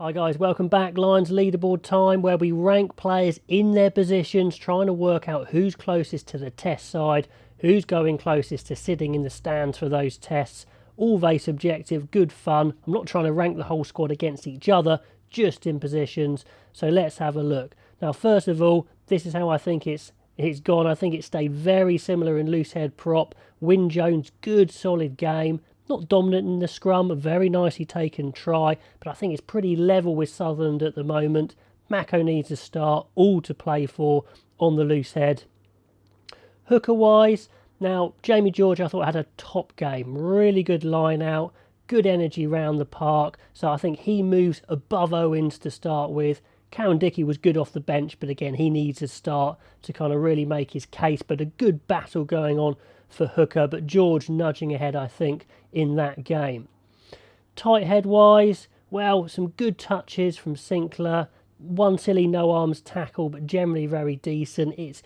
Hi guys, welcome back. Lions leaderboard time, where we rank players in their positions, trying to work out who's closest to the test side, who's going closest to sitting in the stands for those tests. All very subjective, good fun. I'm not trying to rank the whole squad against each other, just in positions. So let's have a look. Now, first of all, this is how I think it's gone. I think it stayed very similar in loose head prop. Wyn Jones, good solid game. Not dominant in the scrum, a very nicely taken try, but I think it's pretty level with Sutherland at the moment. Mako needs a start, all to play for on the loose head. Hooker-wise, now Jamie George I thought had a top game, really good line out, good energy round the park, so I think he moves above Owens to start with. Cowan Dickey was good off the bench, but again, he needs a start to kind of really make his case, but a good battle going on for Hooker, but George nudging ahead, I think, in that game. Tight head wise, well, some good touches from Sinclair. One silly no arms tackle, but generally very decent. It's,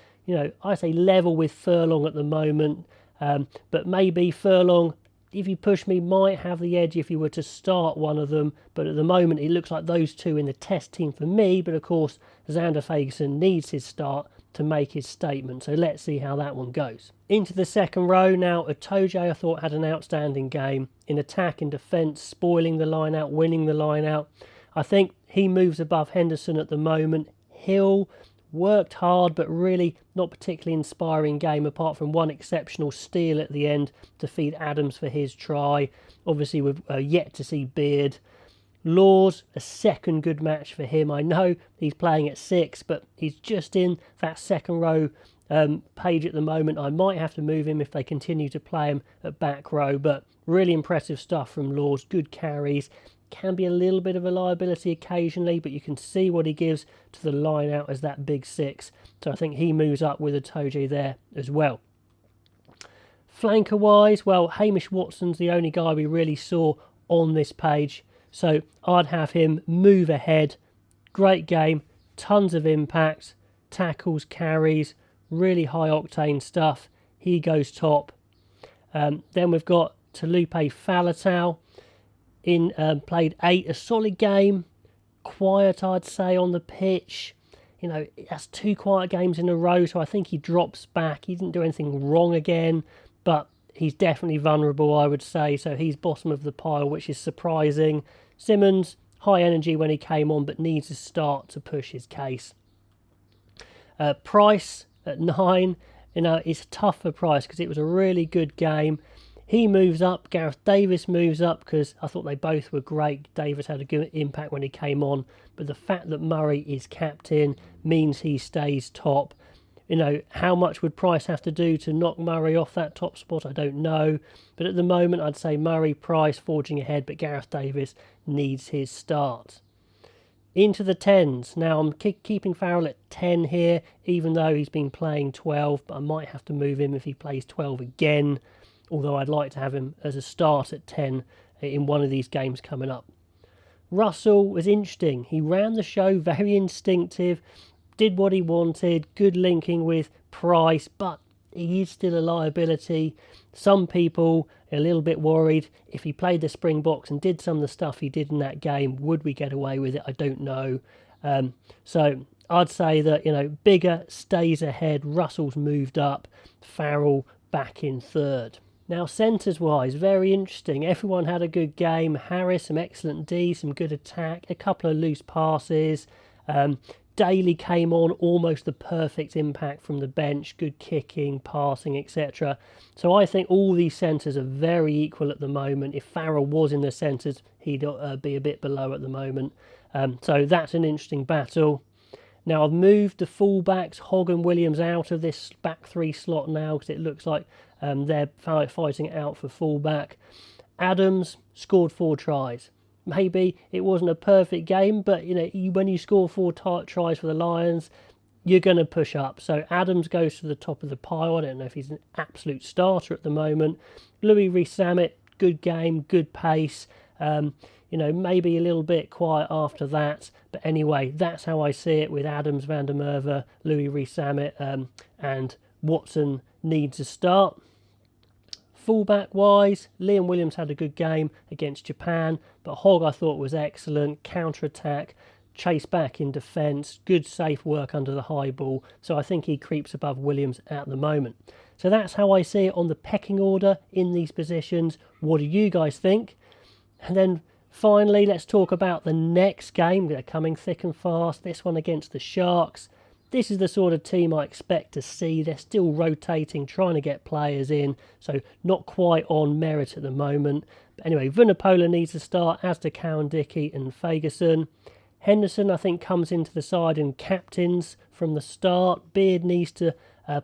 I say level with Furlong at the moment, but maybe Furlong, if you push me, might have the edge if you were to start one of them. But at the moment, it looks like those two in the test team for me. But of course, Xander Fagerson needs his start to make his statement. So let's see how that one goes. Into the second row now. Itoje, I thought, had an outstanding game in attack and defence, spoiling the line out, winning the line out. I think he moves above Henderson at the moment. Hill worked hard, but really not particularly inspiring game, apart from one exceptional steal at the end to feed Adams for his try. Obviously, we've yet to see Beard. Laws, a second good match for him. I know he's playing at 6, but he's just in that second row page at the moment. I might have to move him if they continue to play him at back row, but really impressive stuff from Laws. Good carries. Can be a little bit of a liability occasionally, but you can see what he gives to the line out as that big 6. So I think he moves up with Itoje there as well. Flanker wise, well, Hamish Watson's the only guy we really saw on this page. So I'd have him move ahead. Great game, tons of impact, tackles, carries, really high octane stuff. He goes top. Then we've got Talupe Falatal. Played 8, a solid game, quiet I'd say on the pitch. That's 2 quiet games in a row, so I think he drops back. He didn't do anything wrong again, but he's definitely vulnerable, I would say, so he's bottom of the pile, which is surprising. Simmons, high energy when he came on, but needs a start to push his case. Price at 9, it's tough for Price because it was a really good game. He moves up. Gareth Davis moves up because I thought they both were great. Davis had a good impact when he came on, but the fact that Murray is captain means he stays top. How much would Price have to do to knock Murray off that top spot? I don't know. But at the moment, I'd say Murray, Price forging ahead, but Gareth Davis needs his start. Into the 10s. Now, I'm keeping Farrell at 10 here, even though he's been playing 12, but I might have to move him if he plays 12 again, although I'd like to have him as a start at 10 in one of these games coming up. Russell was interesting. He ran the show, very instinctive, did what he wanted, good linking with Price, but he is still a liability. Some people are a little bit worried if he played the Springboks and did some of the stuff he did in that game, would we get away with it? I don't know. So I'd say that, Bigger stays ahead. Russell's moved up. Farrell back in third. Now, centres-wise, very interesting. Everyone had a good game. Harris, some excellent D, some good attack, a couple of loose passes. Daly came on, almost the perfect impact from the bench, good kicking, passing, etc. So I think all these centres are very equal at the moment. If Farrell was in the centres, he'd be a bit below at the moment. So that's an interesting battle. Now, I've moved the fullbacks, Hogg and Williams, out of this back 3 slot now because it looks like they're fighting it out for fullback. Adams scored 4 tries. Maybe it wasn't a perfect game, but when you score 4 tries for the Lions, you're going to push up. So Adams goes to the top of the pile. I don't know if he's an absolute starter at the moment. Louis Rees-Zammit, good game, good pace. Maybe a little bit quiet after that. But anyway, that's how I see it with Adams, Van der Merwe, Louis Rees-Zammit, and Watson needs a start. Fullback wise, Liam Williams had a good game against Japan, but Hogg I thought was excellent. Counter-attack, chase back in defence, good safe work under the high ball, so I think he creeps above Williams at the moment. So that's how I see it on the pecking order in these positions. What do you guys think? And then finally, let's talk about the next game. They're coming thick and fast. This one against the Sharks. This is the sort of team I expect to see. They're still rotating, trying to get players in, so not quite on merit at the moment. But anyway, Vunipola needs to start, as do Cowan-Dickie and Fagerson. Henderson, I think, comes into the side and captains from the start. Beard needs to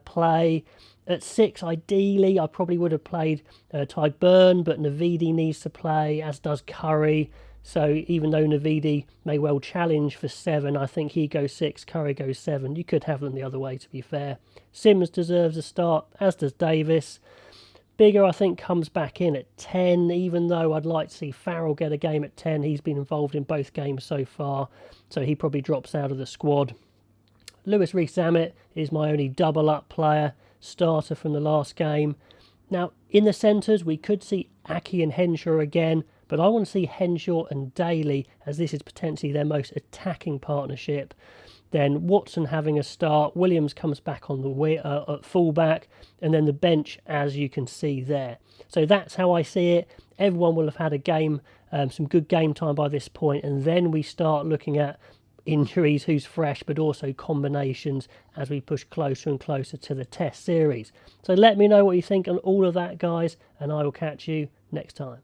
play. At 6, ideally, I probably would have played Ty Byrne, but Navidi needs to play, as does Curry. So even though Navidi may well challenge for 7, I think he goes 6, Curry goes 7. You could have them the other way, to be fair. Sims deserves a start, as does Davis. Bigger, I think, comes back in at 10, even though I'd like to see Farrell get a game at 10. He's been involved in both games so far, so he probably drops out of the squad. Lewis Rees-Zammit is my only double-up player, starter from the last game. Now, in the centres, we could see Aki and Henshaw again, but I want to see Henshaw and Daly, as this is potentially their most attacking partnership. Then Watson having a start, Williams comes back on the at fullback, and then the bench, as you can see there. So that's how I see it. Everyone will have had a game, some good game time by this point, and then we start looking at injuries, who's fresh, but also combinations as we push closer and closer to the test series. So let me know what you think on all of that, guys, and I will catch you next time.